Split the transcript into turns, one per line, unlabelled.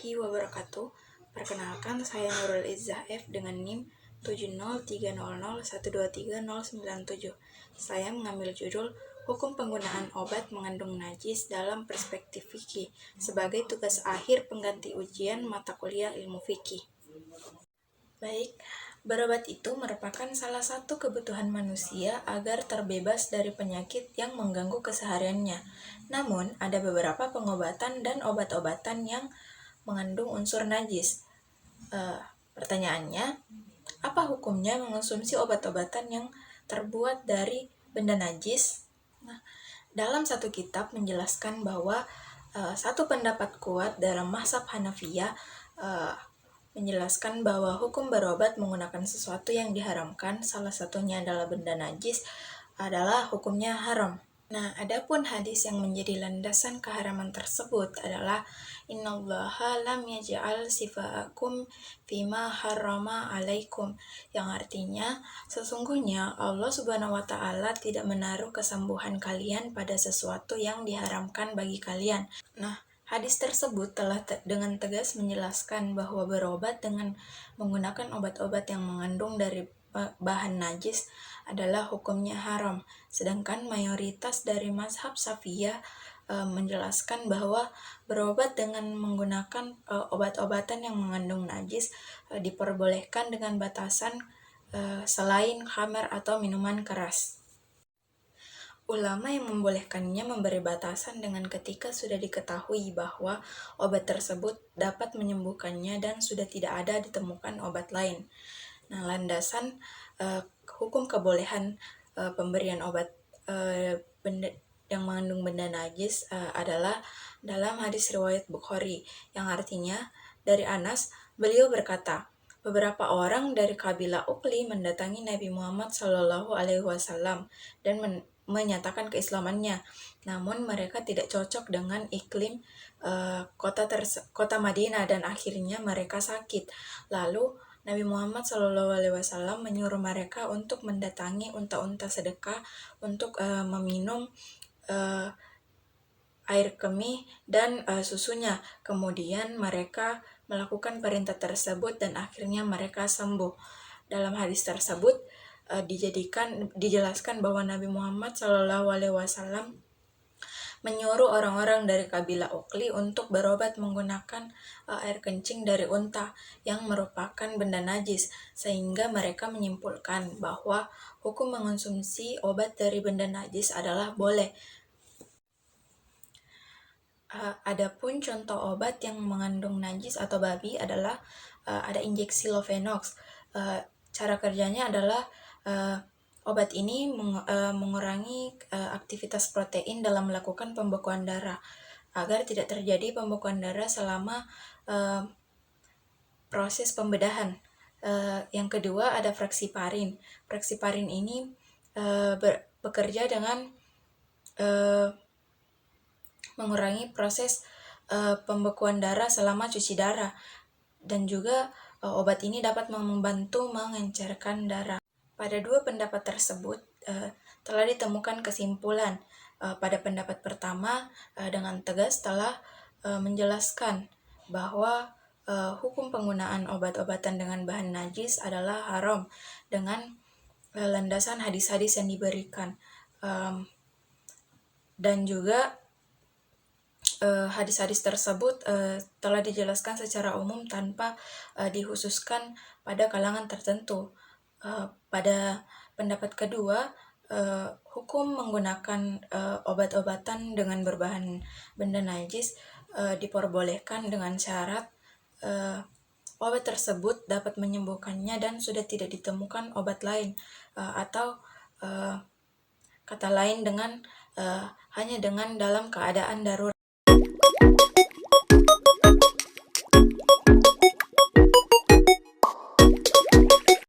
warahmatullahi wabarakatuh. Perkenalkan, saya Nurul Izzah F dengan NIM 70300123097. Saya mengambil judul Hukum Penggunaan Obat Mengandung Najis dalam Perspektif Fikih sebagai tugas akhir pengganti ujian mata kuliah ilmu fikih. Baik, berobat itu merupakan salah satu kebutuhan manusia agar terbebas dari penyakit yang mengganggu kesehariannya. Namun, ada beberapa pengobatan dan obat-obatan yang mengandung unsur najis. Pertanyaannya, apa hukumnya mengonsumsi obat-obatan yang terbuat dari benda najis? Dalam satu kitab menjelaskan bahwa satu pendapat kuat dalam mazhab Hanafiyah menjelaskan bahwa hukum berobat menggunakan sesuatu yang diharamkan, salah satunya adalah benda najis, adalah hukumnya haram. Nah, adapun hadis yang menjadi landasan keharaman tersebut adalah innallaha lam yaj'al sifaakum fima harrama alaikum, yang artinya sesungguhnya Allah Subhanahu wa taala tidak menaruh kesembuhan kalian pada sesuatu yang diharamkan bagi kalian. Nah, hadis tersebut telah dengan tegas menjelaskan bahwa berobat dengan menggunakan obat-obat yang mengandung dari bahan najis adalah hukumnya haram. Sedangkan mayoritas dari mazhab Syafi'iyah menjelaskan bahwa berobat dengan menggunakan obat-obatan yang mengandung najis diperbolehkan dengan batasan selain khamar atau minuman keras. Ulama yang membolehkannya memberi batasan dengan ketika sudah diketahui bahwa obat tersebut dapat menyembuhkannya dan sudah tidak ada ditemukan obat lain. Nah, landasan hukum kebolehan pemberian obat benda yang mengandung benda najis adalah dalam hadis riwayat Bukhari, yang artinya dari Anas, beliau berkata, beberapa orang dari kabilah Uqli mendatangi Nabi Muhammad SAW dan menyatakan keislamannya. Namun mereka tidak cocok dengan iklim kota Madinah dan akhirnya mereka sakit. Lalu Nabi Muhammad SAW menyuruh mereka untuk mendatangi unta-unta sedekah untuk meminum air kemih dan susunya. Kemudian mereka melakukan perintah tersebut dan akhirnya mereka sembuh. Dalam hadis tersebut dijelaskan bahwa Nabi Muhammad SAW menyuruh orang-orang dari kabilah Uqli untuk berobat menggunakan air kencing dari unta yang merupakan benda najis, sehingga mereka menyimpulkan bahwa hukum mengonsumsi obat dari benda najis adalah boleh. Adapun contoh obat yang mengandung najis atau babi adalah ada injeksi Lovenox. Cara kerjanya adalah obat ini mengurangi aktivitas protein dalam melakukan pembekuan darah agar tidak terjadi pembekuan darah selama proses pembedahan. Yang kedua ada Fraxiparin. Fraxiparin ini bekerja dengan mengurangi proses pembekuan darah selama cuci darah, dan juga obat ini dapat membantu mengencerkan darah. Pada dua pendapat tersebut telah ditemukan kesimpulan. Pada pendapat pertama dengan tegas telah menjelaskan bahwa hukum penggunaan obat-obatan dengan bahan najis adalah haram dengan landasan hadis-hadis yang diberikan, dan juga hadis-hadis tersebut telah dijelaskan secara umum tanpa dikhususkan pada kalangan tertentu. Pada pendapat kedua, hukum menggunakan obat-obatan dengan berbahan benda najis diperbolehkan dengan syarat obat tersebut dapat menyembuhkannya dan sudah tidak ditemukan obat lain, atau kata lain dengan hanya dengan dalam keadaan darurat.